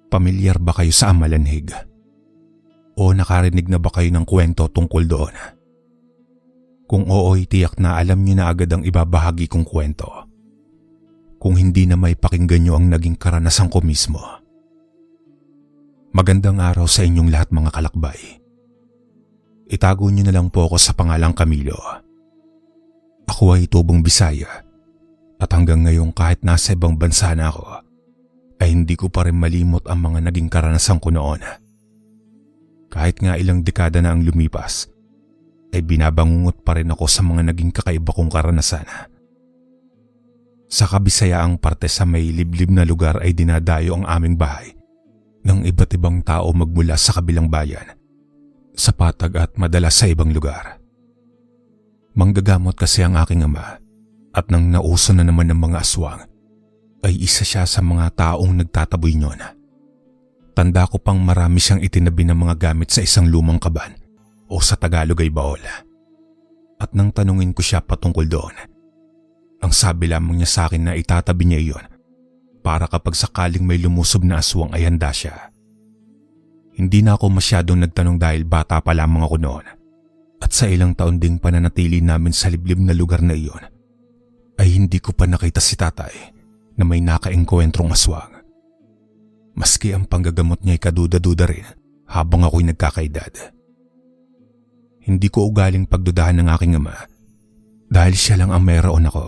Pamilyar ba kayo sa amalanhig? O nakarinig na ba kayo ng kwento tungkol doon? Kung oo'y tiyak na alam niyo na agad ang ibabahagi kong kwento. Kung hindi na may pakinggan niyo ang naging karanasan ko mismo. Magandang araw sa inyong lahat mga kalakbay. Itago niyo na lang po ako sa pangalang Camilo. Ako ay tubong Bisaya at hanggang ngayon kahit nasa ibang bansa na ako, ay hindi ko pa rin malimot ang mga naging karanasan ko noon. Kahit nga ilang dekada na ang lumipas, ay binabangungot pa rin ako sa mga naging kakaiba kong karanasan. Sa Kabisayaang parte sa may liblib na lugar ay dinadayo ang aming bahay ng iba't ibang tao magmula sa kabilang bayan, sa Patag at madalas sa ibang lugar. Manggagamot kasi ang aking ama at nang nauso na naman ng mga aswang, ay isa siya sa mga taong nagtataboy niyon. Tanda ko pang marami siyang itinabi ng mga gamit sa isang lumang kaban o sa Tagalog ay baol. At nang tanungin ko siya patungkol doon, ang sabi lamang niya sa akin na itatabi niya iyon para kapag sakaling may lumusob na aswang ay handa siya. Hindi na ako masyadong nagtanong dahil bata pa lamang ako noon at sa ilang taon ding pananatili namin sa liblib na lugar na iyon ay hindi ko pa nakita si tatay na may nakaengkwentrong aswang. Maski ang panggagamot niya ay kaduda-duda rin habang ako'y nagkakaedad. Hindi ko ugaling pagdudahan ng aking ama dahil siya lang ang mayroon ako.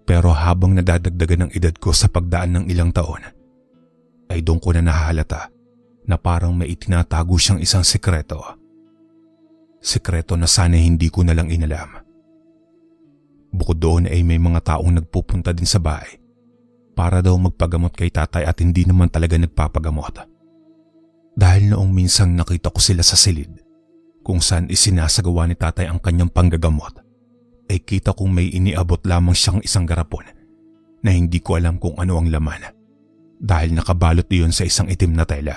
Pero habang nadadagdagan ng edad ko sa pagdaan ng ilang taon, ay doon ko na nahahalata na parang may itinatago siyang isang sekreto. Sekreto na sana hindi ko na lang inalam. Bukod doon ay may mga taong nagpupunta din sa bahay para daw magpagamot kay tatay at hindi naman talaga nagpapagamot. Dahil noong minsang nakita ko sila sa silid kung saan isinasagawa ni tatay ang kanyang panggagamot, ay kita kong may iniabot lamang siyang isang garapon na hindi ko alam kung ano ang laman dahil nakabalot iyon sa isang itim na tela.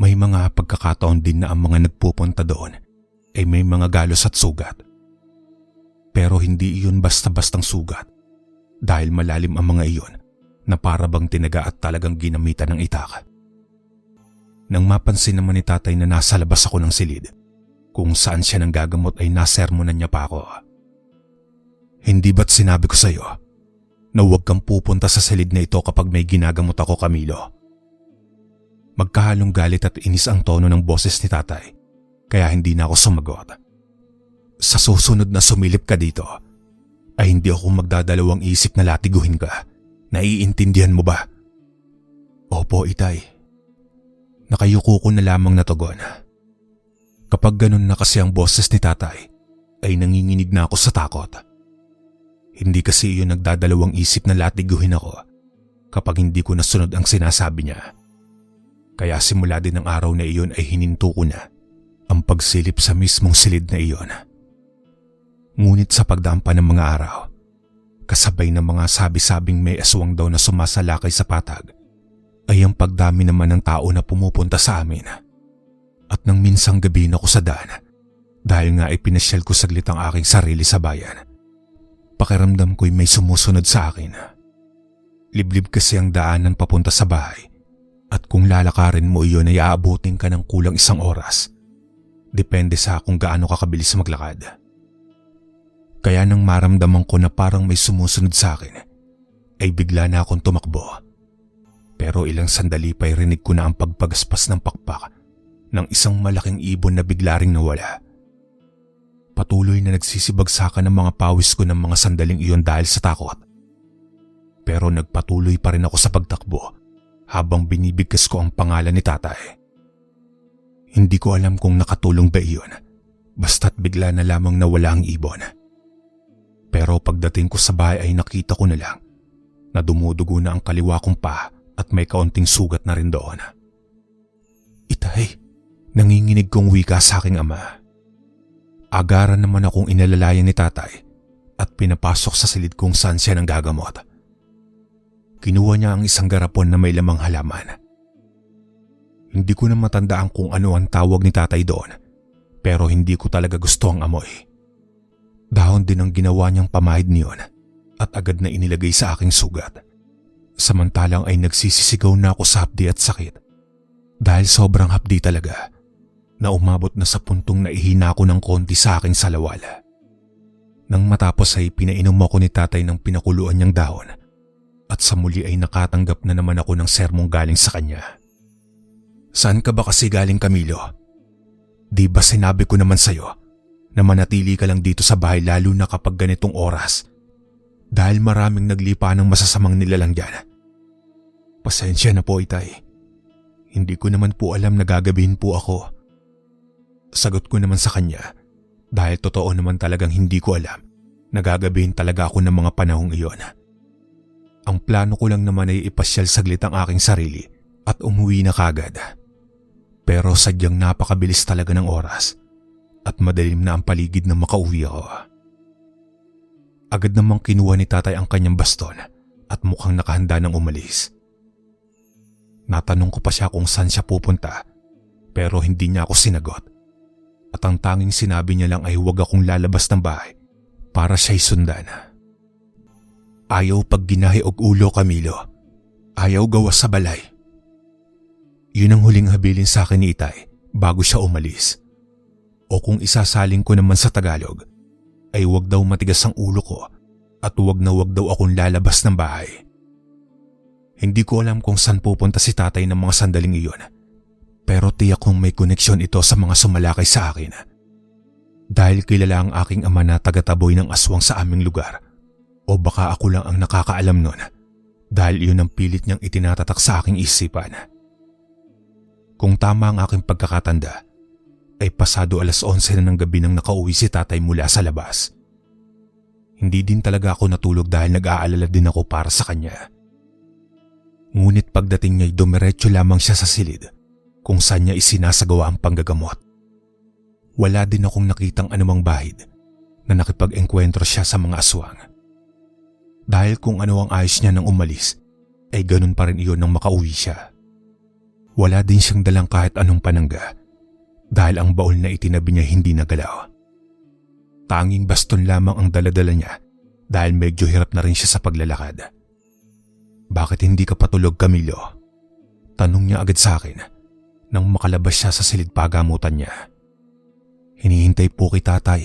May mga pagkakataon din na ang mga nagpupunta doon ay may mga galos at sugat. Pero hindi iyon basta-bastang sugat dahil malalim ang mga iyon na para bang tinaga at talagang ginamitan ng itak. Nang mapansin naman ni tatay na nasa labas ako ng silid kung saan siya nang gagamot ay nasermonan niya pa ako. Hindi ba't sinabi ko sa iyo na huwag kang pupunta sa silid na ito kapag may ginagamot ako, Camilo? Magkahalong galit at inis ang tono ng boses ni tatay kaya hindi na ako sumagot. Sa susunod na sumilip ka dito, ay hindi ako magdadalawang isip na latiguhin ka. Naiintindihan mo ba? Opo, itay. Nakayuko ko na lamang na tugon. Kapag ganun na kasi ang boses ni tatay, ay nanginginig na ako sa takot. Hindi kasi iyon nagdadalawang isip na latiguhin ako kapag hindi ko nasunod ang sinasabi niya. Kaya simula din ng araw na iyon ay hininto ko na ang pagsilip sa mismong silid na iyon. Ngunit sa pagdaan pa ng mga araw, kasabay ng mga sabi-sabing may aswang daw na sumasalakay sa patag, ay ang pagdami naman ng tao na pumupunta sa amin. At nang minsang gabi na ako sa daan, dahil nga ipinasyal ko saglit ang aking sarili sa bayan, pakiramdam ko'y may sumusunod sa akin. Liblib kasi ang daanan papunta sa bahay, at kung lalakarin mo iyon ay aabutin ka ng kulang 1 oras. Depende sa kung gaano kakabilis maglakad. Kaya nang maramdaman ko na parang may sumusunod sa akin, ay bigla na akong tumakbo. Pero ilang sandali pa ay rinig ko na ang pagpagaspas ng pakpak ng isang malaking ibon na bigla ring nawala. Patuloy na nagsisibagsakan ng mga pawis ko ng mga sandaling iyon dahil sa takot. Pero nagpatuloy pa rin ako sa pagtakbo habang binibigkas ko ang pangalan ni tatay. Hindi ko alam kung nakatulong ba iyon, basta't bigla na lamang nawala ang ibon. Pero pagdating ko sa bahay ay nakita ko na lang na dumudugo na ang kaliwa kong paa at may kaunting sugat na rin doon. Itay, nanginginig kong wika sa aking ama. Agaran naman akong inalalayan ni tatay at pinapasok sa silid kung saan siya nang gagamot. Kinuha niya ang isang garapon na may lamang halaman. Hindi ko na matandaan kung ano ang tawag ni tatay doon, pero hindi ko talaga gusto ang amoy. Dahon din ang ginawa niyang pamahid niyon at agad na inilagay sa aking sugat. Samantalang ay nagsisisigaw na ako sa hapdi at sakit. Dahil sobrang hapdi talaga na umabot na sa puntong naihina ako ng konti sa aking salawala. Nang matapos ay pinainom ako ni tatay ng pinakuluan niyang dahon at sa muli ay nakatanggap na naman ako ng sermong galing sa kanya. Saan ka ba kasi galing, Camilo? Di ba sinabi ko naman sa'yo na manatili ka lang dito sa bahay lalo na kapag ganitong oras dahil maraming naglipa ng masasamang nilalang dyan. Pasensya na po, Itay. Hindi ko naman po alam na gagabihin po ako. Sagot ko naman sa kanya dahil totoo naman talagang hindi ko alam na gagabihin talaga ako ng mga panahong iyon. Ang plano ko lang naman ay ipasyal saglit ang aking sarili at umuwi na kagad. Pero sadyang napakabilis talaga ng oras at madilim na ang paligid na makauwi ako. Agad namang kinuha ni tatay ang kanyang baston at mukhang nakahanda ng umalis. Natanong ko pa siya kung saan siya pupunta pero hindi niya ako sinagot. At ang tanging sinabi niya lang ay huwag akong lalabas ng bahay para siya'y sundan. Ayaw pag ginahi og ulo, Camilo. Ayaw gawas sa balay. Yun ang huling habilin sa akin ni Itay bago siya umalis. O kung isasaling ko naman sa Tagalog, ay huwag daw matigas ang ulo ko at huwag daw akong lalabas ng bahay. Hindi ko alam kung saan pupunta si tatay ng mga sandaling iyon, pero tiyak kong may koneksyon ito sa mga sumalakay sa akin. Dahil kilala ang aking ama na taga-taboy ng aswang sa aming lugar, o baka ako lang ang nakakaalam nun dahil iyon ang pilit niyang itinatatak sa aking isipan. Kung tama ang aking pagkakatanda, ay pasado 11:00 na ng gabi nang nakauwi si tatay mula sa labas. Hindi din talaga ako natulog dahil nag-aalala din ako para sa kanya. Ngunit pagdating niya ay dumiretso lamang siya sa silid kung saan niya isinasagawa ang panggagamot. Wala din akong nakitang anumang bahid na nakipag-engkwentro siya sa mga aswang. Dahil kung ano ang ayos niya nang umalis, ay ganun pa rin iyon nang makauwi siya. Wala din siyang dalang kahit anong panangga dahil ang baul na itinabi niya hindi nagalaw. Tanging baston lamang ang daladala niya dahil medyo hirap na rin siya sa paglalakad. Bakit hindi ka patulog, Camilo? Tanong niya agad sa akin nang makalabas siya sa silid pagamutan niya. Hinihintay po kay tatay.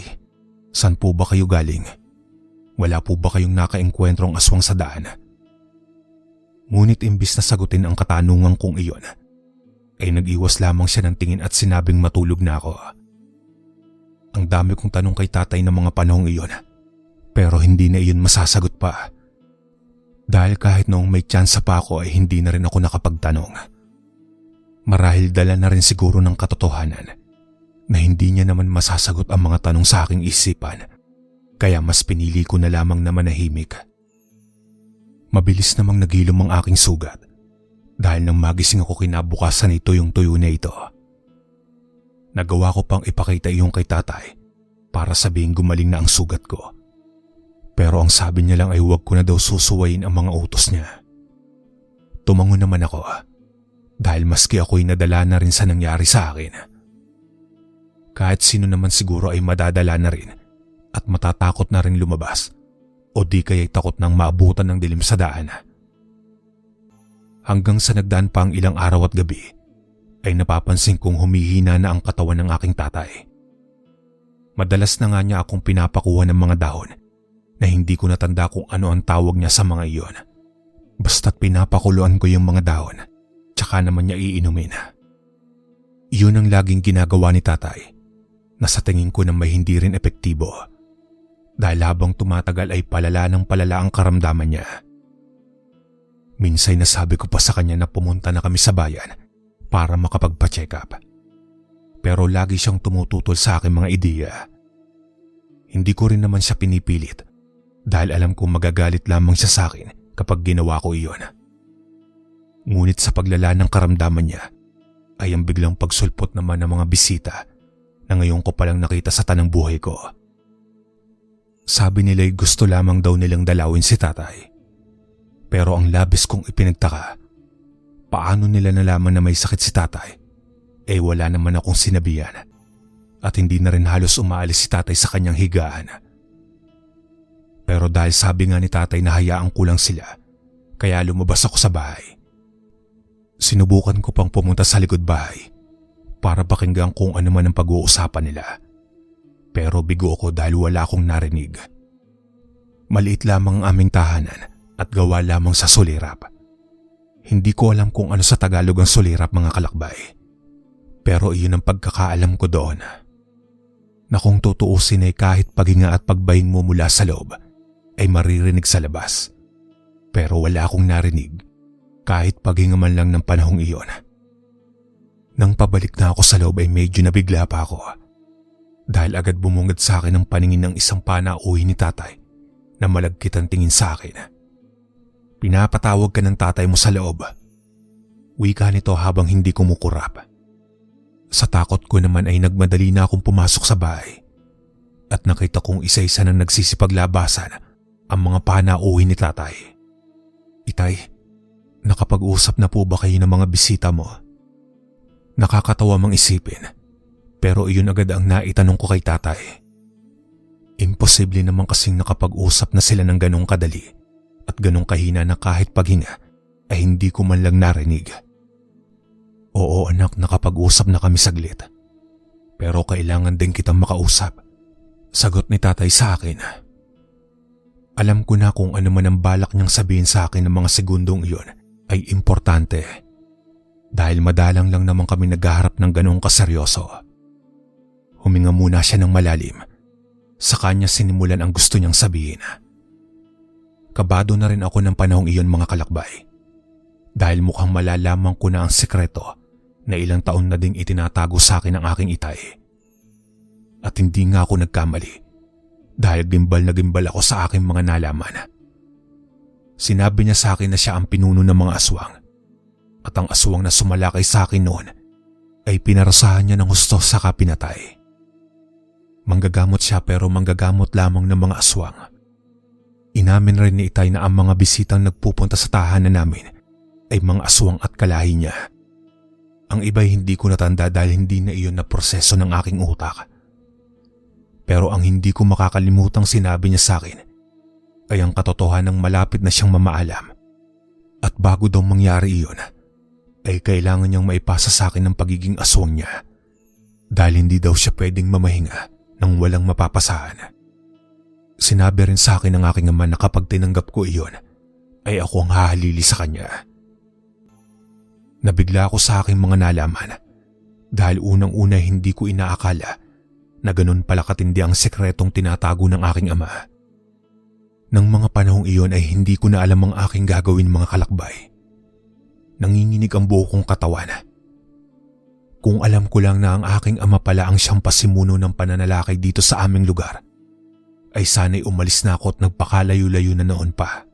Saan po ba kayo galing? Wala po ba kayong nakaengkwentrong aswang sa daan? Ngunit imbis na sagutin ang katanungan kong iyon, ay nag-iwas lamang siya ng tingin at sinabing matulog na ako. Ang dami kong tanong kay tatay ng mga panahong iyon, pero hindi na iyon masasagot pa. Dahil kahit noong may tsansa pa ako ay hindi na rin ako nakapagtanong. Marahil dala na rin siguro ng katotohanan na hindi niya naman masasagot ang mga tanong sa aking isipan, kaya mas pinili ko na lamang na manahimik. Mabilis namang naghilom ang aking sugat dahil nang magising ako kinabukasan ay tuyong-tuyo na ito. Nagawa ko pang ipakita iyon kay tatay para sabihin gumaling na ang sugat ko. Pero ang sabi niya lang ay huwag ko na daw susuwayin ang mga utos niya. Tumango naman ako dahil maski ako'y nadala na rin sa nangyari sa akin. Kahit sino naman siguro ay madadala na rin at matatakot na rin lumabas o di kaya'y takot nang maabutan ng dilim sa daan. Hanggang sa nagdaan pa ang ilang araw at gabi, ay napapansin kong humihina na ang katawan ng aking tatay. Madalas na nga niya akong pinapakuha ng mga dahon na hindi ko natanda kung ano ang tawag niya sa mga iyon. Basta't pinapakuluan ko yung mga dahon, tsaka naman niya iinumin. Iyon ang laging ginagawa ni tatay, na sa tingin ko na may hindi rin epektibo. Dahil habang tumatagal ay palala ng palala ang karamdaman niya. Minsay nasabi ko pa sa kanya na pumunta na kami sa bayan para makapagpa-check up. Pero lagi siyang tumututol sa aking mga ideya. Hindi ko rin naman siya pinipilit dahil alam kong magagalit lamang siya sa akin kapag ginawa ko iyon. Ngunit sa paglala ng karamdaman niya ay ang biglang pagsulpot naman ng mga bisita na ngayon ko palang nakita sa tanang buhay ko. Sabi nila'y gusto lamang daw nilang dalawin si tatay. Pero ang labis kong ipinagtaka, paano nila nalaman na may sakit si tatay? Wala naman akong sinabihan at hindi na rin halos umaalis si tatay sa kanyang higaan. Pero dahil sabi nga ni tatay na hayaan ko lang sila kaya lumabas ako sa bahay. Sinubukan ko pang pumunta sa likod bahay para pakinggan kung ano man ang pag-uusapan nila. Pero bigo ako dahil wala akong narinig. Maliit lamang ang aming tahanan at gawa lamang sa sulirap. Hindi ko alam kung ano sa Tagalog ang sulirap, mga kalakbay. Pero iyon ang pagkakaalam ko doon. Na kung tutuusin ay kahit paghinga at pagbahing mo mula sa loob ay maririnig sa labas. Pero wala akong narinig kahit paghinga man lang ng panahong iyon. Nang pabalik na ako sa loob ay medyo nabigla pa ako. Dahil agad bumungad sa akin ang paningin ng isang panauhi ni tatay na malagkit ang tingin sa akin. Pinapatawag ka ng tatay mo sa loob. Wika nito habang hindi kumukurap. Sa takot ko naman ay nagmadali na akong pumasok sa bahay at nakita kong isa-isa nang nagsisipaglabasan ang mga panauhi ni tatay. Itay, nakapag-usap na po ba kayo ng mga bisita mo? Nakakatawa mang isipin, pero iyon agad ang naitanong ko kay tatay. Imposible naman kasing nakapag-usap na sila ng ganong kadali at ganong kahina na kahit paghinga ay hindi ko man lang narinig. Oo anak, nakapag-usap na kami saglit. Pero kailangan din kitang makausap. Sagot ni tatay sa akin. Alam ko na kung ano man ang balak niyang sabihin sa akin ng mga segundong iyon ay importante. Dahil madalang lang naman kami naghaharap ng ganong kaseryoso. Huminga muna siya ng malalim. Sa kanya sinimulan ang gusto niyang sabihin. Kabado na rin ako ng panahong iyon, mga kalakbay. Dahil mukhang malalaman ko na ang sekreto na ilang taon na ding itinatago sa akin ng aking itay. At hindi nga ako nagkamali dahil gimbal na gimbal ako sa aking mga nalaman. Sinabi niya sa akin na siya ang pinuno ng mga aswang at ang aswang na sumalakay sa akin noon ay pinarasahan niya ng husto saka pinatay. Manggagamot siya pero manggagamot lamang ng mga aswang. Inamin rin ni itay na ang mga bisitang nagpupunta sa tahanan namin ay mga aswang at kalahi niya. Ang iba'y hindi ko natanda dahil hindi na iyon na proseso ng aking utak. Pero ang hindi ko makakalimutang sinabi niya sa akin ay ang katotohanang malapit na siyang mamaalam. At bago daw mangyari iyon, ay kailangan niyang maipasa sa akin ang pagiging aswang niya. Dahil hindi daw siya pwedeng mamahinga nang walang mapapasahan. Sinabi rin sa akin ng aking ama na kapag tinanggap ko iyon, ay ako ang hahalili sa kanya. Nabigla ako sa aking mga nalaman dahil unang-una hindi ko inaakala na ganun pala katindi ang sekretong tinatago ng aking ama. Nang mga panahong iyon ay hindi ko na alam ang aking gagawin, mga kalakbay. Nanginginig ang buo kong katawan. Kung alam ko lang na ang aking ama pala ang siyang pasimuno ng pananalakay dito sa aming lugar, ay sana'y umalis na ako at nagpakalayo-layo na noon pa.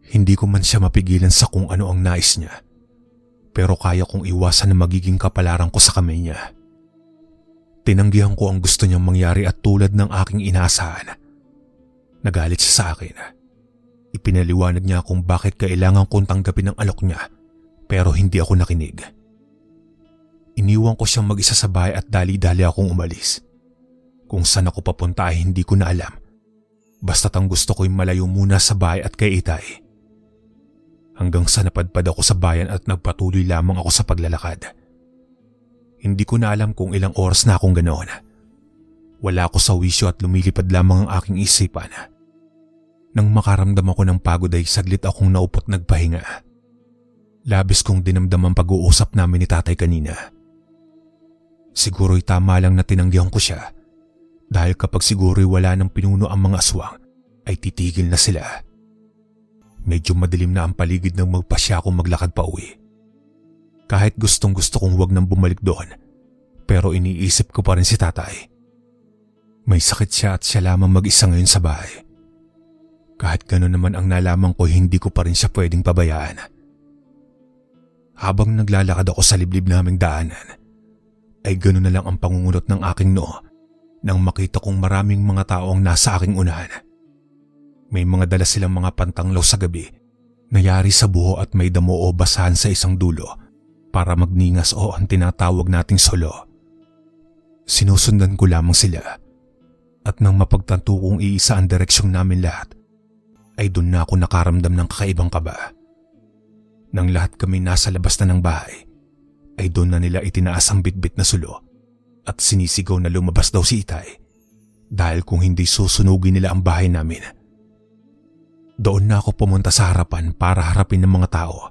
Hindi ko man siya mapigilan sa kung ano ang nais niya. Pero kaya kong iwasan na magiging kapalaran ko sa kamay niya. Tinanggihan ko ang gusto niyang mangyari at tulad ng aking inaasahan. Nagalit siya sa akin. Ipinaliwanag niya kung bakit kailangan kong tanggapin ang alok niya pero hindi ako nakinig. Iniwan ko siyang mag-isa sa bahay at dali-dali akong umalis. Kung saan ako papunta ay hindi ko na alam. Basta't ang gusto ko'y malayo muna sa bahay at kay itay. Hanggang sa napadpad ako sa bayan at nagpatuloy lamang ako sa paglalakad. Hindi ko na alam kung ilang oras na akong ganoon. Wala ako sa wisyo at lumilipad lamang ang aking isipan. Nang makaramdam ako ng pagod ay saglit akong naupot nagpahinga. Labis kong dinamdam ang pag-uusap namin ni tatay kanina. Siguro'y tama lang na tinanggihan ko siya dahil kapag siguro'y wala nang pinuno ang mga aswang ay titigil na sila. Medyo madilim na ang paligid nang magpasya akong maglakad pa uwi. Kahit gustong gusto kong huwag nang bumalik doon, pero iniisip ko pa rin si tatay. May sakit siya at siya lamang mag-isa ngayon sa bahay. Kahit gano'n naman ang nalaman ko, hindi ko pa rin siya pwedeng pabayaan. Habang naglalakad ako sa liblib naming daanan, ay gano'n na lang ang pangungunot ng aking noo nang makita kong maraming mga tao ang nasa aking unahan. May mga dala silang mga pantanglaw sa gabi na yari sa buho at may damo o basahan sa isang dulo para magningas o ang tinatawag nating solo. Sinusundan ko lamang sila at nang mapagtanto kong iisa ang direksyon namin lahat, ay doon na ako nakaramdam ng kakaibang kaba. Nang lahat kami nasa labas na ng bahay, ay doon na nila itinaas ang bitbit na sulo at sinisigaw na lumabas daw si Itay dahil kung hindi susunugin nila ang bahay namin. Doon na ako pumunta sa harapan para harapin ng mga tao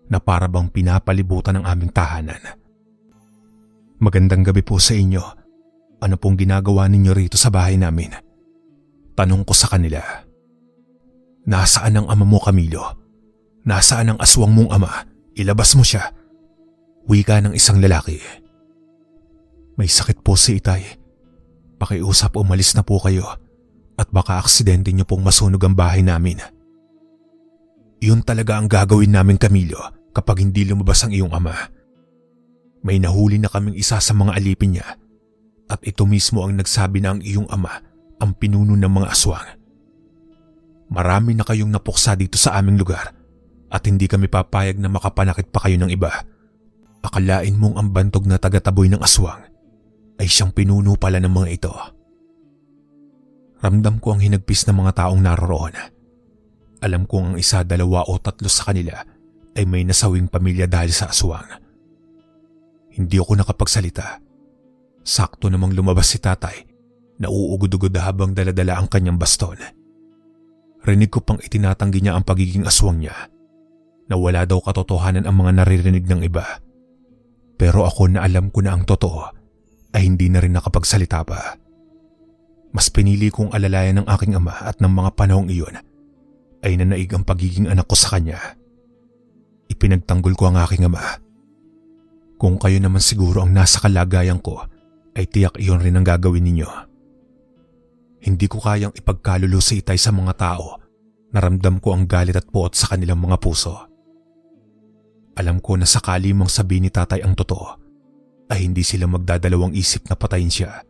na para bang pinapalibutan ng aming tahanan. "Magandang gabi po sa inyo. Ano pong ginagawa ninyo rito sa bahay namin?" Tanong ko sa kanila. "Nasaan ang ama mo, Camilo? Nasaan ang aswang mong ama? Ilabas mo siya." Wika ng isang lalaki. "May sakit po si Itay. Pakiusap umalis na po kayo at baka aksidente niyo pong masunog ang bahay namin." "Yun talaga ang gagawin namin, Camilo, kapag hindi lumabas ang iyong ama. May nahuli na kaming isa sa mga alipin niya at ito mismo ang nagsabi na ang iyong ama ang pinuno ng mga aswang. Marami na kayong napuksa dito sa aming lugar at hindi kami papayag na makapanakit pa kayo ng iba. Akalain mong ang bantog na taga-taboy ng aswang ay siyang pinuno pala ng mga ito." Ramdam ko ang hinagpis ng mga taong naroroon. Alam kong ang isa, dalawa o tatlo sa kanila ay may nasawing pamilya dahil sa aswang. Hindi ako nakapagsalita. Sakto namang lumabas si tatay na uugod-ugod habang daladala ang kanyang baston. Rinig ko pang itinatanggi niya ang pagiging aswang niya, na wala daw katotohanan ang mga naririnig ng iba. Pero ako na alam ko na ang totoo ay hindi na rin nakapagsalita pa. Mas pinili kong alalayan ng aking ama at ng mga panahong iyon ay nanaig ang pagiging anak ko sa kanya. Ipinagtanggol ko ang aking ama. "Kung kayo naman siguro ang nasa kalagayan ko, ay tiyak iyon rin ang gagawin ninyo." Hindi ko kayang ipagkalulo si Itay sa mga tao. Naramdam ko ang galit at puot sa kanilang mga puso. Alam ko na sakali mong sabihin ni tatay ang totoo, ay hindi sila magdadalawang isip na patayin siya.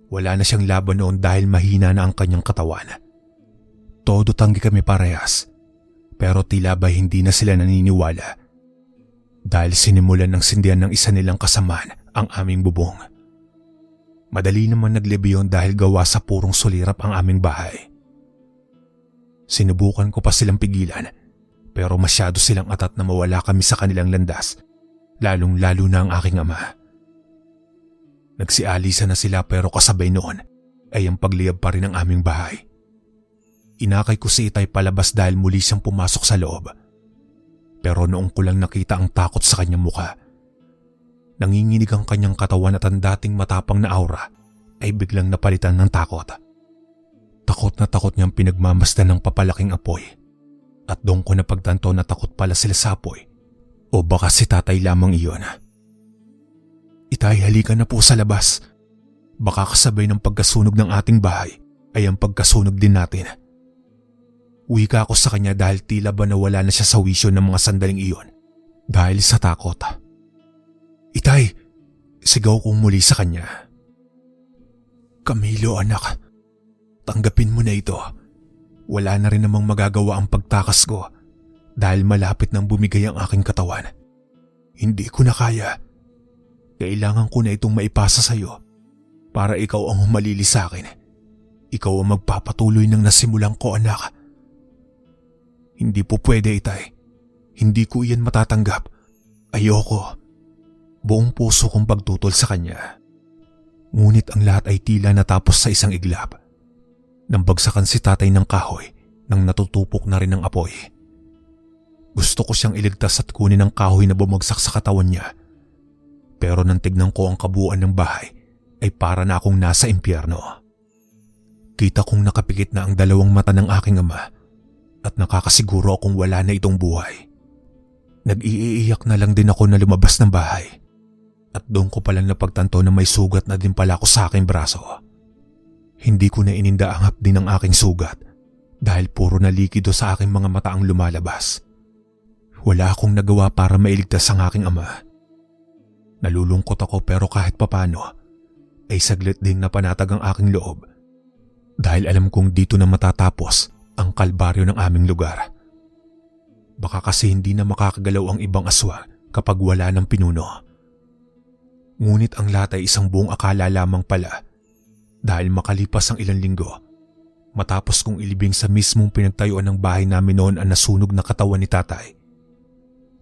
Wala na siyang laban noon dahil mahina na ang kanyang katawan. Todo tanggi kami parehas, pero tila ba hindi na sila naniniwala dahil sinimulan ng sindihan ng isa nilang kasamaan ang aming bubong. Madali naman naglebe dahil gawa sa purong sulirap ang aming bahay. Sinubukan ko pa silang pigilan pero masyado silang atat na mawala kami sa kanilang landas, lalong-lalo na ang aking ama. Nagsialisa na sila pero kasabay noon ay ang pagliyab pa rin ng aming bahay. Inakay ko si Itay palabas dahil muli siyang pumasok sa loob. Pero noong ko lang nakita ang takot sa kanyang muka, nanginginig ang kanyang katawan at ang dating matapang na aura ay biglang napalitan ng takot. Takot na takot niyang pinagmamasdan ng papalaking apoy. At doon ko napagtanto na takot pala sila sa apoy o baka si tatay lamang iyon. "Itay, halika na po sa labas. Baka kasabay ng pagkasunog ng ating bahay ay ang pagkasunog din natin." Wika ako sa kanya dahil tila ba nawala na siya sa wisyo ng mga sandaling iyon dahil sa takot. "Itay!" Sigaw kong muli sa kanya. "Camilo anak, tanggapin mo na ito. Wala na rin namang magagawa ang pagtakas ko dahil malapit nang bumigay ang aking katawan. Hindi ko na kaya. Kailangan ko na itong maipasa sa iyo para ikaw ang humalili sa akin. Ikaw ang magpapatuloy ng nasimulan ko, anak." "Hindi po pwede, Itay. Hindi ko iyan matatanggap. Ayoko." Buong puso kong pagtutol sa kanya. Ngunit ang lahat ay tila natapos sa isang iglap. Nang bagsakan si tatay ng kahoy nang natutupok na rin ng apoy. Gusto ko siyang iligtas at kunin ang kahoy na bumagsak sa katawan niya. Pero nang tignan ko ang kabuuan ng bahay ay para na akong nasa impyerno. Kita kong nakapikit na ang dalawang mata ng aking ama at nakakasiguro akong wala na itong buhay. Nag-iiyak na lang din ako na lumabas ng bahay at doon ko palang napagtanto na may sugat na din pala ako sa aking braso. Hindi ko na ininda ang hapdi ng aking sugat dahil puro na likido sa aking mga mata ang lumalabas. Wala akong nagawa para mailigtas ang aking ama. Nalulungkot ako pero kahit papano ay saglit ding napanatag ang aking loob dahil alam kong dito na matatapos ang kalbaryo ng aming lugar. Baka kasi hindi na makakagalaw ang ibang aswang kapag wala ng pinuno. Ngunit ang lahat ay isang buong akala lamang pala dahil makalipas ang ilang linggo Matapos kong ilibing sa mismong pinagtayuan ng bahay namin noon ang nasunog na katawan ni tatay,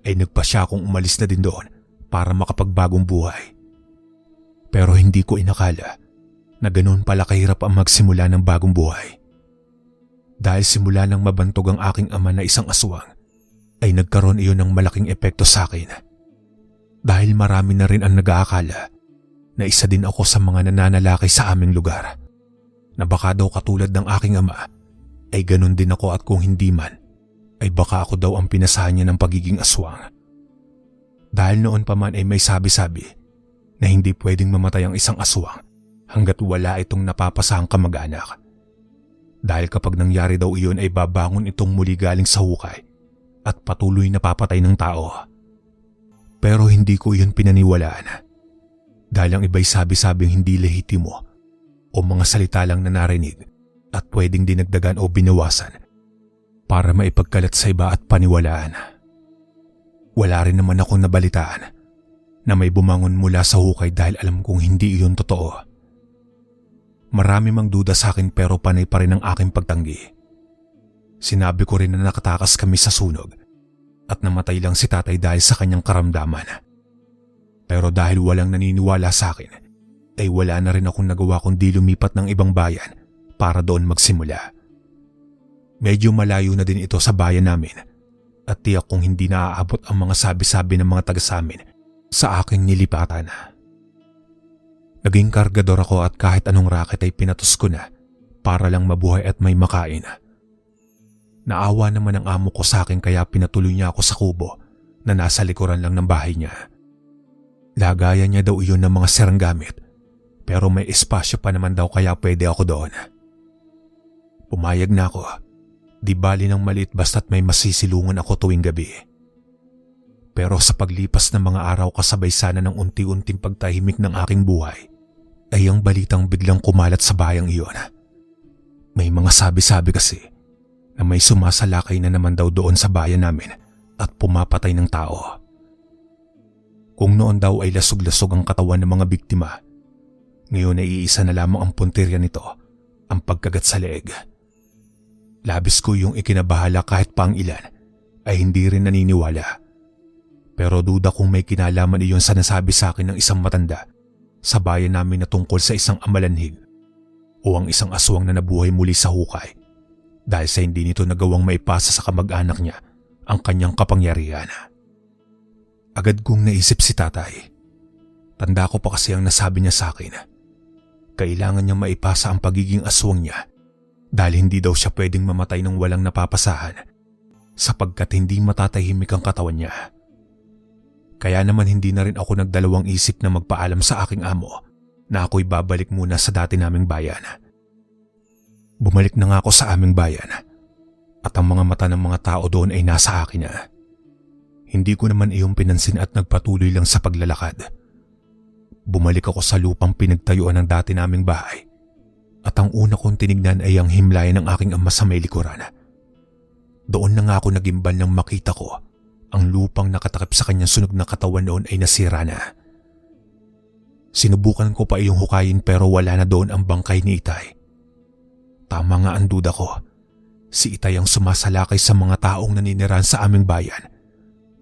ay nagpa siya akong umalis na din doon para makapagbagong buhay. Pero hindi ko inakala na ganoon pala kahirap ang magsimula ng bagong buhay. Dahil simula nang mabantog ang aking ama na isang aswang, ay nagkaroon iyon ng malaking epekto sa akin. Dahil marami na rin ang nag-aakala na isa din ako sa mga nananalaki sa aming lugar, na baka daw katulad ng aking ama ay ganun din ako, at kung hindi man ay baka ako daw ang pinasahan niya ng pagiging aswang. Dahil noon pa man ay may sabi-sabi na hindi pwedeng mamatay ang isang aswang hanggat wala itong napapasahang kamag-anak. Dahil kapag nangyari daw iyon ay babangon itong muli galing sa hukay at patuloy na papatay ng tao. Pero hindi ko iyon pinaniwalaan, dahil ang iba'y sabi-sabing hindi lehitimo o mga salita lang na narinig at pwedeng dinagdagan o binawasan para maipagkalat sa iba at paniwalaan. Wala rin naman akong nabalitaan na may bumangon mula sa hukay dahil alam kong hindi iyon totoo. Marami mang duda sa akin pero panay pa rin ang aking pagtanggi. Sinabi ko rin na nakatakas kami sa sunog at namatay lang si tatay dahil sa kanyang karamdaman. Pero dahil walang naniniwala sa akin, ay wala na rin akong nagawa kundi lumipat ng ibang bayan para doon magsimula. Medyo malayo na din ito sa bayan namin at tiyak kong hindi naaabot ang mga sabi-sabi ng mga taga sa amin sa aking nilipatan. Naging kargador ako at kahit anong racket ay pinatos ko na para lang mabuhay at may makain. Naawa naman ang amo ko sa akin kaya pinatuloy niya ako sa kubo na nasa likuran lang ng bahay niya. Lagayan niya daw iyon ng mga sirang gamit, pero may espasyo pa naman daw kaya pwede ako doon. Pumayag na ako, di bali ng maliit basta't may masisilungan ako tuwing gabi. Pero sa paglipas ng mga araw kasabay sana ng unti-unting pagtahimik ng aking buhay, ay ang balitang biglang kumalat sa bayang iyon. May mga sabi-sabi kasi na may sumasalakay na naman daw doon sa bayan namin at pumapatay ng tao. Kung noon daw ay lasog-lasog ang katawan ng mga biktima, ngayon ay iisa na lamang ang puntirya nito, ang pagkagat sa leeg. Labis ko yung ikinabahala kahit pa ang ilan ay hindi rin naniniwala. Pero duda kung may kinalaman iyon sa nasabi sa akin ng isang matanda sa bayan namin na tungkol sa isang amalanhig o ang isang aswang na nabuhay muli sa hukay dahil sa hindi nito nagawang maipasa sa kamag-anak niya ang kanyang kapangyarihan. Agad kong naisip si tatay. Tanda ko pa kasi ang nasabi niya sa akin. Kailangan niyang maipasa ang pagiging aswang niya dahil hindi daw siya pwedeng mamatay ng walang napapasahan sapagkat hindi matatahimik ang katawan niya. Kaya naman hindi na rin ako nagdalawang isip na magpaalam sa aking amo na ako'y babalik muna sa dati naming bayan. Bumalik na nga ako sa aming bayan at ang mga mata ng mga tao doon ay nasa akin na. Hindi ko naman iyong pinansin at nagpatuloy lang sa paglalakad. Bumalik ako sa lupang pinagtayuan ng dati naming bahay at ang una kong tinignan ay ang himlayan ng aking ama sa may likuran. Doon na nga ako nagimbal nang makita ko ang lupang nakatakip sa kanyang sunog na katawan noon ay nasira na. Sinubukan ko pa iyong hukayin pero wala na doon ang bangkay ni Itay. Tama nga ang duda ko. Si Itay ang sumasalakay sa mga taong naninirahan sa aming bayan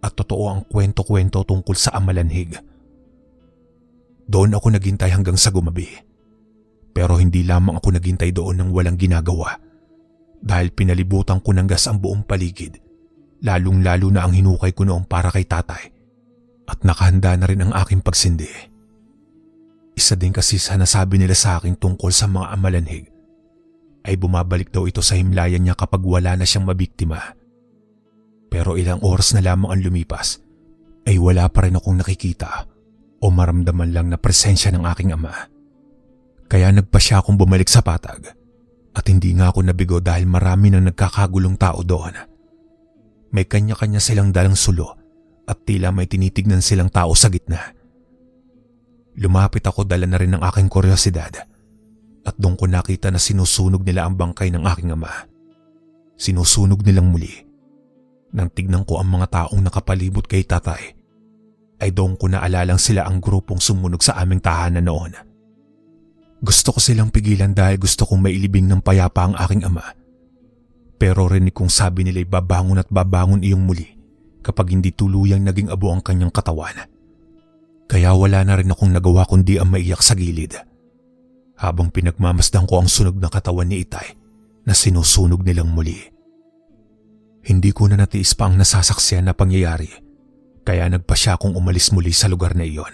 at totoo ang kwento-kwento tungkol sa amalanhig. Doon ako naghintay hanggang sa gumabi. Pero hindi lamang ako naghintay doon ng walang ginagawa dahil pinalibutan ko ng gas ang buong paligid, lalong-lalo na ang hinukay ko noong para kay tatay at nakahanda na rin ang aking pagsindi. Isa din kasi sa nasabi nila sa akin tungkol sa mga amalanhig ay bumabalik daw ito sa himlayan niya kapag wala na siyang mabiktima. Pero ilang oras na lamang ang lumipas ay wala pa rin akong nakikita o maramdaman lang na presensya ng aking ama. Kaya nagpa siya akong bumalik sa patag at hindi nga ako nabigo dahil marami nang nagkakagulong tao doon. May kanya-kanya silang dalang sulo at tila may tinitignan silang tao sa gitna. Lumapit ako, dala na rin ng aking kuryosidad at doon ko nakita na sinusunog nila ang bangkay ng aking ama. Sinusunog nilang muli. Nang tignan ko ang mga taong nakapalibot kay tatay, ay doon ko naalalang sila ang grupong sumunog sa aming tahanan noon. Gusto ko silang pigilan dahil gusto kong mailibing ng payapa ang aking ama. Pero rinig kong sabi nila'y babangon at babangon iyong muli kapag hindi tuluyang naging abo ang kanyang katawan. Kaya wala na rin akong nagawa kundi ang maiyak sa gilid. Habang pinagmamasdan ko ang sunog na katawan ni Itay na sinusunog nilang muli. Hindi ko na natiis pa ang nasasaksiyan na pangyayari kaya nagpasya akong umalis muli sa lugar na iyon.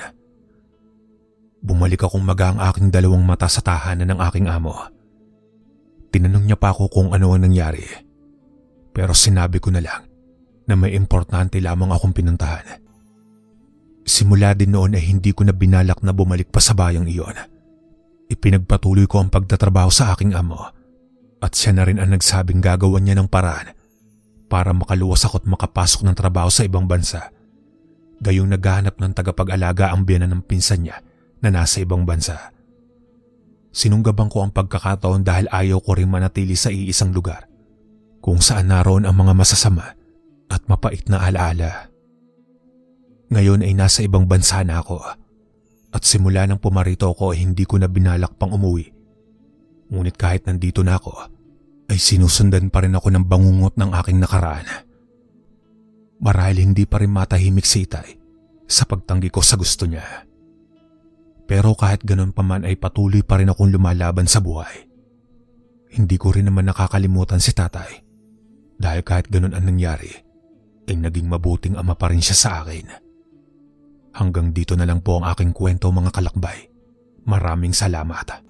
Bumalik akong maga ang aking dalawang mata sa tahanan ng aking amo. Tinanong niya pa ako kung ano ang nangyari. Pero sinabi ko na lang na may importante lamang akong pinuntahan. Simula din noon ay hindi ko na binalak na bumalik pa sa bayang iyon. Ipinagpatuloy ko ang pagtatrabaho sa aking amo at siya na rin ang nagsabing gagawan niya ng paraan para makaluwas ako at makapasok ng trabaho sa ibang bansa. Gayong naghahanap ng tagapag-alaga ang biyanan ng pinsan niya na nasa ibang bansa. Sinunggaban ko ang pagkakataon dahil ayaw ko rin manatili sa iisang lugar kung saan naroon ang mga masasama at mapait na alaala. Ngayon ay nasa ibang bansa na ako at simula nang pumarito ako ay hindi ko na binalak pang umuwi. Ngunit kahit nandito na ako ay sinusundan pa rin ako ng bangungot ng aking nakaraan. Marahil hindi pa rin matahimik si Itay sa pagtanggi ko sa gusto niya. Pero kahit ganun pa man ay patuloy pa rin akong lumalaban sa buhay. Hindi ko rin naman nakakalimutan si tatay dahil kahit ganun ang nangyari ay naging mabuting ama pa rin siya sa akin. Hanggang dito na lang po ang aking kwento mga kalakbay. Maraming salamat.